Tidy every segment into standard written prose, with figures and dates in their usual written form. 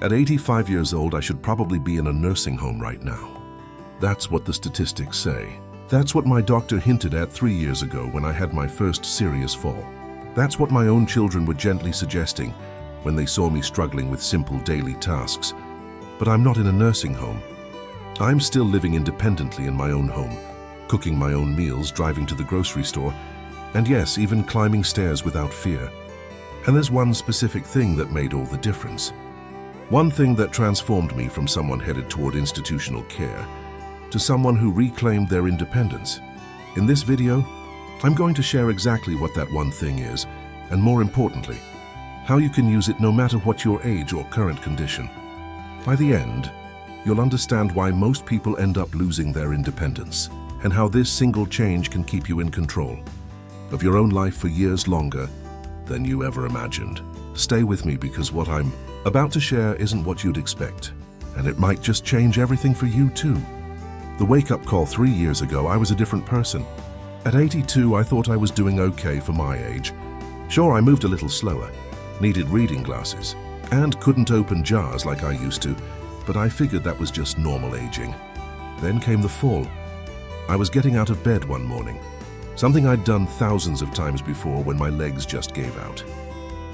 At 85 years old, I should probably be in a nursing home right now. That's what the statistics say. That's what my doctor hinted at 3 years ago when I had my first serious fall. That's what my own children were gently suggesting when they saw me struggling with simple daily tasks. But I'm not in a nursing home. I'm still living independently in my own home, cooking my own meals, driving to the grocery store, and yes, even climbing stairs without fear. And there's one specific thing that made all the difference. One thing that transformed me from someone headed toward institutional care to someone who reclaimed their independence. In this video, I'm going to share exactly what that one thing is, and more importantly, how you can use it no matter what your age or current condition. By the end, you'll understand why most people end up losing their independence, and how this single change can keep you in control of your own life for years longer than you ever imagined. Stay with me because what I'm about to share isn't what you'd expect, and it might just change everything for you too. The wake-up call 3 years ago, I was a different person. At 82, I thought I was doing okay for my age. Sure, I moved a little slower, needed reading glasses, and couldn't open jars like I used to, but I figured that was just normal aging. Then came the fall. I was getting out of bed one morning, something I'd done thousands of times before when my legs just gave out.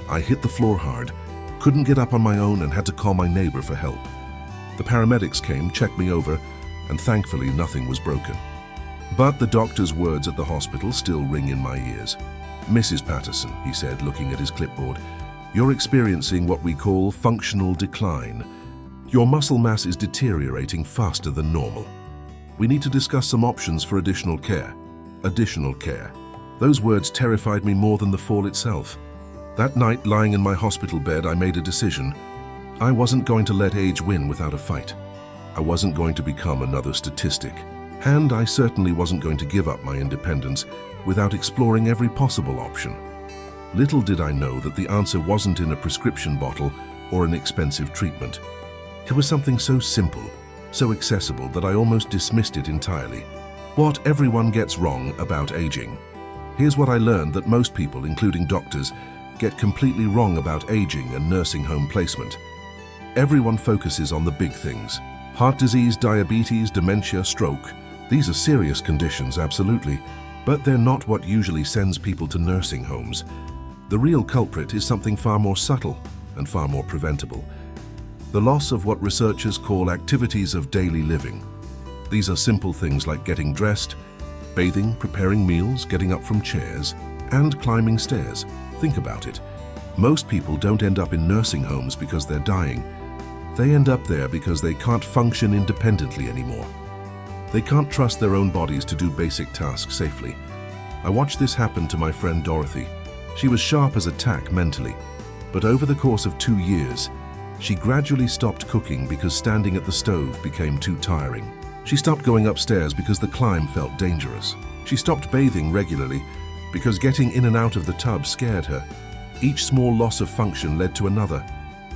I hit the floor hard, couldn't get up on my own, and had to call my neighbor for help. The paramedics came, checked me over, and thankfully nothing was broken. But the doctor's words at the hospital still ring in my ears. "Mrs. Patterson," he said, looking at his clipboard, "you're experiencing what we call functional decline. Your muscle mass is deteriorating faster than normal. We need to discuss some options for additional care." Additional care. Those words terrified me more than the fall itself. That night, lying in my hospital bed, I made a decision. I wasn't going to let age win without a fight. I wasn't going to become another statistic. And I certainly wasn't going to give up my independence without exploring every possible option. Little did I know that the answer wasn't in a prescription bottle or an expensive treatment. It was something so simple, so accessible that I almost dismissed it entirely. What everyone gets wrong about aging. Here's what I learned that most people, including doctors, get completely wrong about aging and nursing home placement. Everyone focuses on the big things. Heart disease, diabetes, dementia, stroke. These are serious conditions, absolutely, but they're not what usually sends people to nursing homes. The real culprit is something far more subtle and far more preventable. The loss of what researchers call activities of daily living. These are simple things like getting dressed, bathing, preparing meals, getting up from chairs, and climbing stairs. Think about it. Most people don't end up in nursing homes because they're dying. They end up there because they can't function independently anymore. They can't trust their own bodies to do basic tasks safely. I watched this happen to my friend Dorothy. She was sharp as a tack mentally, but over the course of 2 years, she gradually stopped cooking because standing at the stove became too tiring. She stopped going upstairs because the climb felt dangerous. She stopped bathing regularly because getting in and out of the tub scared her. Each small loss of function led to another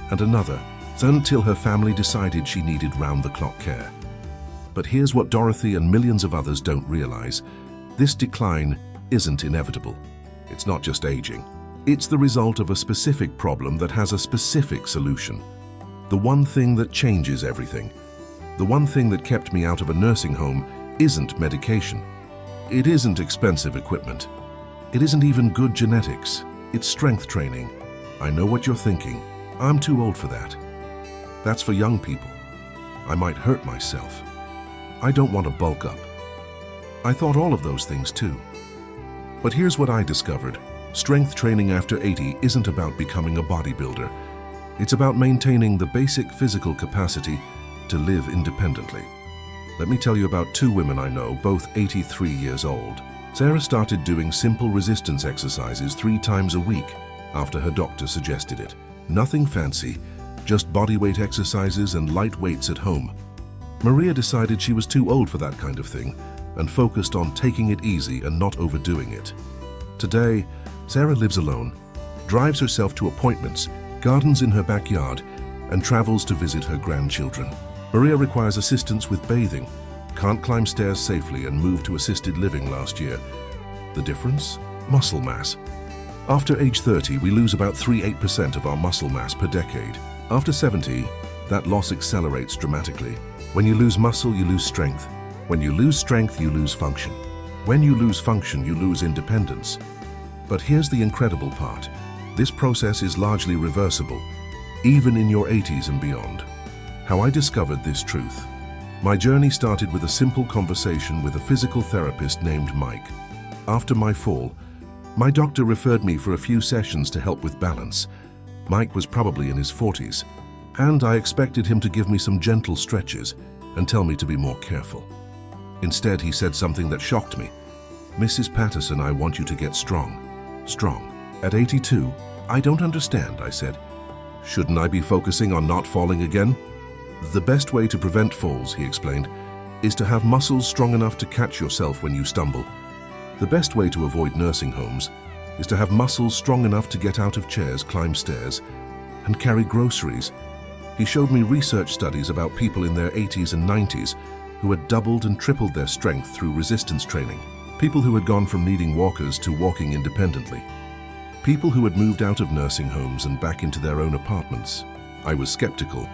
and another, until her family decided she needed round-the-clock care. But here's what Dorothy and millions of others don't realize. This decline isn't inevitable. It's not just aging. It's the result of a specific problem that has a specific solution. The one thing that changes everything. The one thing that kept me out of a nursing home isn't medication. It isn't expensive equipment. It isn't even good genetics. It's strength training. I know what you're thinking. I'm too old for that. That's for young people. I might hurt myself. I don't want to bulk up. I thought all of those things too. But here's what I discovered. Strength training after 80 isn't about becoming a bodybuilder. It's about maintaining the basic physical capacity to live independently. Let me tell you about 2 women I know, both 83 years old. Sarah started doing simple resistance exercises 3 times a week after her doctor suggested it. Nothing fancy, just bodyweight exercises and light weights at home. Maria decided she was too old for that kind of thing and focused on taking it easy and not overdoing it. Today, Sarah lives alone, drives herself to appointments, gardens in her backyard, and travels to visit her grandchildren. Maria requires assistance with bathing, can't climb stairs safely, and moved to assisted living last year. The difference? Muscle mass. After age 30, we lose about 3–8% of our muscle mass per decade. After 70, that loss accelerates dramatically. When you lose muscle, you lose strength. When you lose strength, you lose function. When you lose function, you lose independence. But here's the incredible part. This process is largely reversible, even in your 80s and beyond. How I discovered this truth. My journey started with a simple conversation with a physical therapist named Mike. After my fall, my doctor referred me for a few sessions to help with balance. Mike was probably in his 40s, and I expected him to give me some gentle stretches and tell me to be more careful. Instead, he said something that shocked me. "Mrs. Patterson, I want you to get strong." Strong. At 82, "I don't understand," I said. "Shouldn't I be focusing on not falling again?" "The best way to prevent falls," he explained, "is to have muscles strong enough to catch yourself when you stumble. The best way to avoid nursing homes is to have muscles strong enough to get out of chairs, climb stairs, and carry groceries." He showed me research studies about people in their 80s and 90s who had doubled and tripled their strength through resistance training. People who had gone from needing walkers to walking independently. People who had moved out of nursing homes and back into their own apartments. I was skeptical,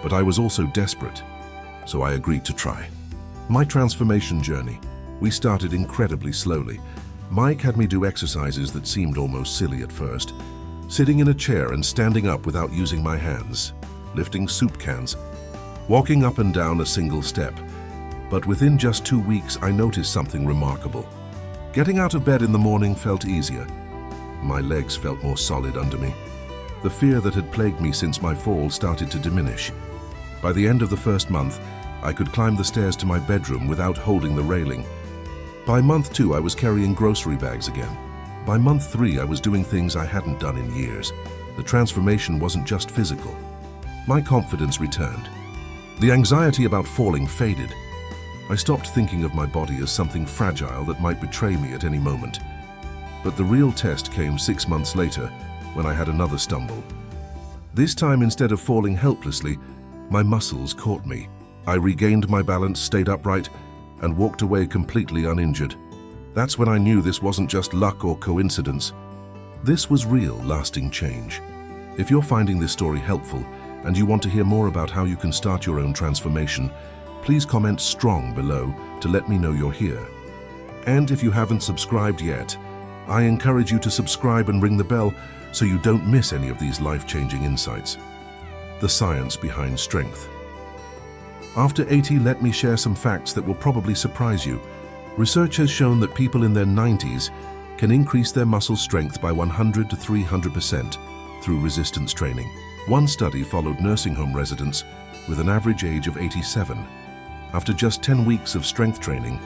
but I was also desperate, so I agreed to try. My transformation journey. We started incredibly slowly. Mike had me do exercises that seemed almost silly at first. Sitting in a chair and standing up without using my hands, lifting soup cans, walking up and down a single step. But within just 2 weeks, I noticed something remarkable. Getting out of bed in the morning felt easier. My legs felt more solid under me. The fear that had plagued me since my fall started to diminish. By the end of the first month, I could climb the stairs to my bedroom without holding the railing. By month 2, I was carrying grocery bags again. By month 3, I was doing things I hadn't done in years. The transformation wasn't just physical. My confidence returned. The anxiety about falling faded. I stopped thinking of my body as something fragile that might betray me at any moment. But the real test came 6 months later, when I had another stumble. This time, instead of falling helplessly, my muscles caught me. I regained my balance, stayed upright, and walked away completely uninjured. That's when I knew this wasn't just luck or coincidence. This was real, lasting change. If you're finding this story helpful and you want to hear more about how you can start your own transformation, please comment strong below to let me know you're here. And if you haven't subscribed yet, I encourage you to subscribe and ring the bell so you don't miss any of these life-changing insights. The science behind strength. After 80, let me share some facts that will probably surprise you. Research has shown that people in their 90s can increase their muscle strength by 100 to 300% through resistance training. One study followed nursing home residents with an average age of 87. After just 10 weeks of strength training,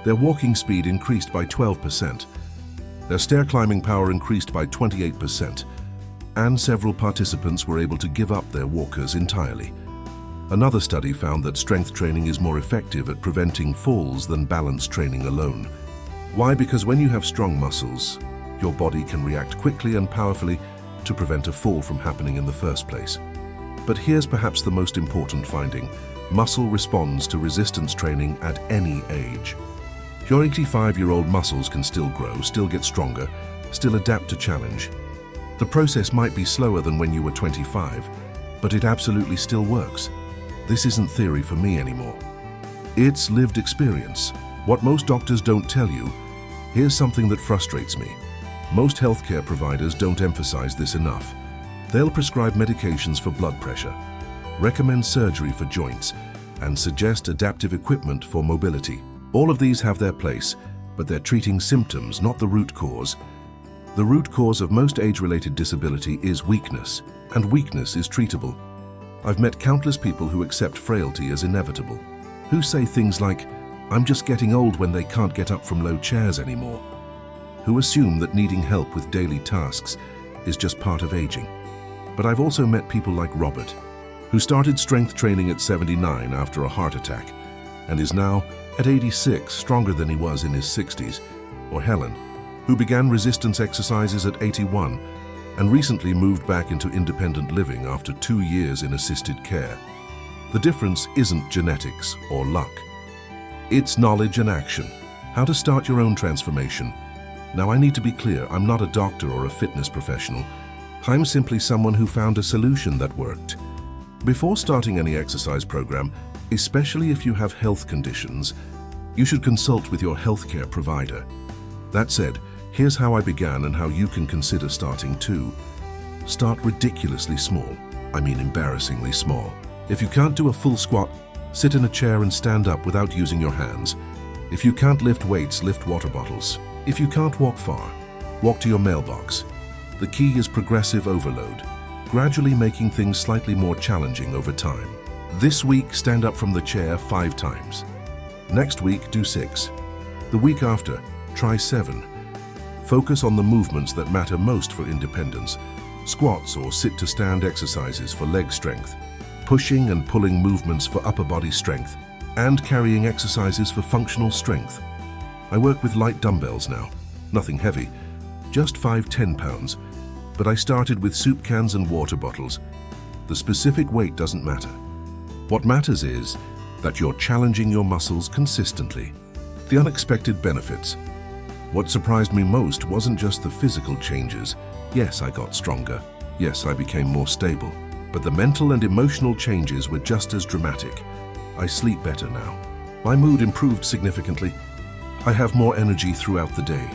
their walking speed increased by 12%. Their stair climbing power increased by 28%, and several participants were able to give up their walkers entirely. Another study found that strength training is more effective at preventing falls than balance training alone. Why? Because when you have strong muscles, your body can react quickly and powerfully to prevent a fall from happening in the first place. But here's perhaps the most important finding. Muscle responds to resistance training at any age. Your 85-year-old muscles can still grow, still get stronger, still adapt to challenge. The process might be slower than when you were 25, but it absolutely still works. This isn't theory for me anymore. It's lived experience. What most doctors don't tell you, here's something that frustrates me. Most healthcare providers don't emphasize this enough. They'll prescribe medications for blood pressure, recommend surgery for joints, and suggest adaptive equipment for mobility. All of these have their place, but they're treating symptoms, not the root cause. The root cause of most age-related disability is weakness, and weakness is treatable. I've met countless people who accept frailty as inevitable, who say things like, "I'm just getting old," when they can't get up from low chairs anymore, who assume that needing help with daily tasks is just part of aging. But I've also met people like Robert, who started strength training at 79 after a heart attack, and is now, at 86, stronger than he was in his 60s, or Helen, who began resistance exercises at 81 and recently moved back into independent living after 2 years in assisted care. The difference isn't genetics or luck. It's knowledge and action. How to start your own transformation. Now, I need to be clear, I'm not a doctor or a fitness professional. I'm simply someone who found a solution that worked. Before starting any exercise program, especially if you have health conditions, you should consult with your healthcare provider. That said, here's how I began and how you can consider starting too. Start ridiculously small. I mean embarrassingly small. If you can't do a full squat, sit in a chair and stand up without using your hands. If you can't lift weights, lift water bottles. If you can't walk far, walk to your mailbox. The key is progressive overload, gradually making things slightly more challenging over time. This week, stand up from the chair 5 times. Next week, do 6. The week after, try 7. Focus on the movements that matter most for independence. Squats or sit-to-stand exercises for leg strength, pushing and pulling movements for upper body strength, and carrying exercises for functional strength. I work with light dumbbells now, nothing heavy, just 5-10 pounds, but I started with soup cans and water bottles. The specific weight doesn't matter. What matters is that you're challenging your muscles consistently. The unexpected benefits. What surprised me most wasn't just the physical changes. Yes, I got stronger. Yes, I became more stable. But the mental and emotional changes were just as dramatic. I sleep better now. My mood improved significantly. I have more energy throughout the day.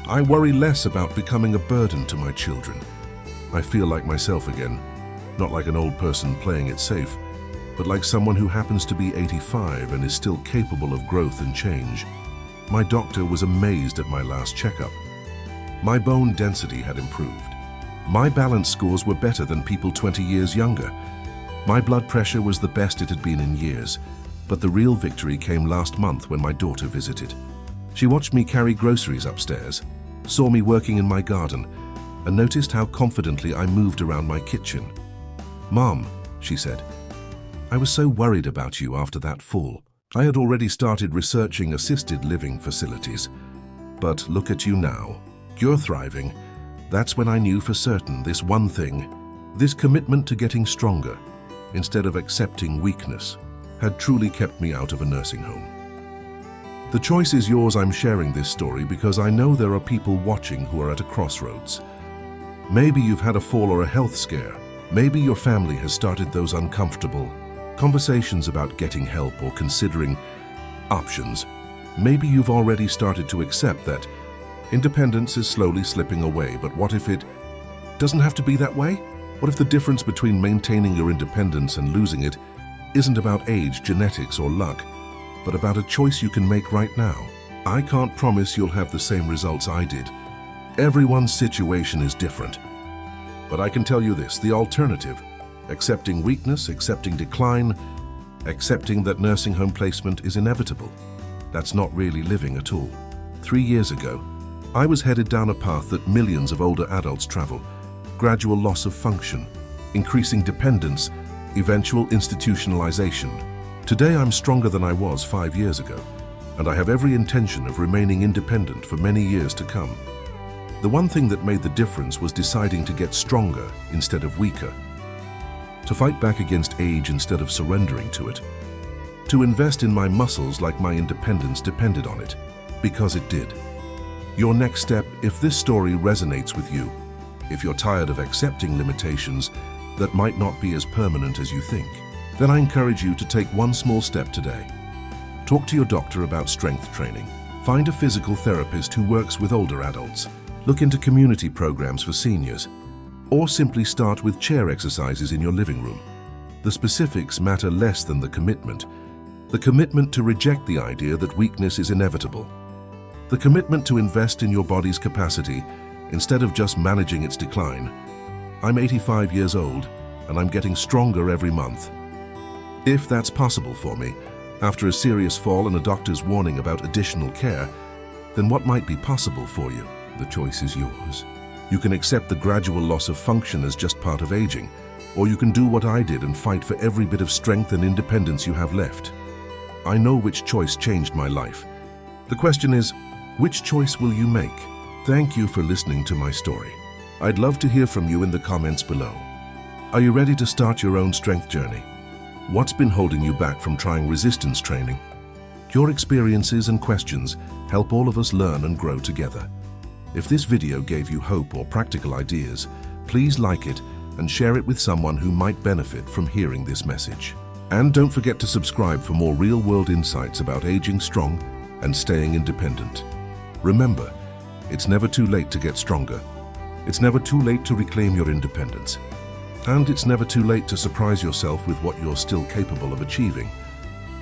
I worry less about becoming a burden to my children. I feel like myself again, not like an old person playing it safe, but like someone who happens to be 85 and is still capable of growth and change. My doctor was amazed at my last checkup. My bone density had improved. My balance scores were better than people 20 years younger. My blood pressure was the best it had been in years, but the real victory came last month when my daughter visited. She watched me carry groceries upstairs, saw me working in my garden, and noticed how confidently I moved around my kitchen. "Mom," she said, "I was so worried about you after that fall." I had already started researching assisted living facilities. But look at you now. You're thriving. That's when I knew for certain this one thing, this commitment to getting stronger, instead of accepting weakness, had truly kept me out of a nursing home. The choice is yours. I'm sharing this story because I know there are people watching who are at a crossroads. Maybe you've had a fall or a health scare. Maybe your family has started those uncomfortable conversations about getting help or considering options. Maybe you've already started to accept that independence is slowly slipping away, but what if it doesn't have to be that way? What if the difference between maintaining your independence and losing it isn't about age, genetics, or luck, but about a choice you can make right now? I can't promise you'll have the same results I did. Everyone's situation is different. But I can tell you this, the alternative, accepting weakness, accepting decline, accepting that nursing home placement is inevitable, that's not really living at all. 3 years ago, I was headed down a path that millions of older adults travel: gradual loss of function, increasing dependence, eventual institutionalization. Today I'm stronger than I was 5 years ago, and I have every intention of remaining independent for many years to come. The one thing that made the difference was deciding to get stronger instead of weaker, to fight back against age instead of surrendering to it, to invest in my muscles like my independence depended on it, because it did. Your next step, if this story resonates with you, if you're tired of accepting limitations that might not be as permanent as you think, then I encourage you to take one small step today. Talk to your doctor about strength training. Find a physical therapist who works with older adults. Look into community programs for seniors. Or simply start with chair exercises in your living room. The specifics matter less than the commitment. The commitment to reject the idea that weakness is inevitable. The commitment to invest in your body's capacity instead of just managing its decline. I'm 85 years old and I'm getting stronger every month. If that's possible for me, after a serious fall and a doctor's warning about additional care, then what might be possible for you? The choice is yours. You can accept the gradual loss of function as just part of aging, or you can do what I did and fight for every bit of strength and independence you have left. I know which choice changed my life. The question is, which choice will you make? Thank you for listening to my story. I'd love to hear from you in the comments below. Are you ready to start your own strength journey? What's been holding you back from trying resistance training? Your experiences and questions help all of us learn and grow together. If this video gave you hope or practical ideas, please like it and share it with someone who might benefit from hearing this message. And don't forget to subscribe for more real-world insights about aging strong and staying independent. Remember, it's never too late to get stronger. It's never too late to reclaim your independence. And it's never too late to surprise yourself with what you're still capable of achieving.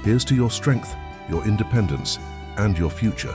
Here's to your strength, your independence, and your future.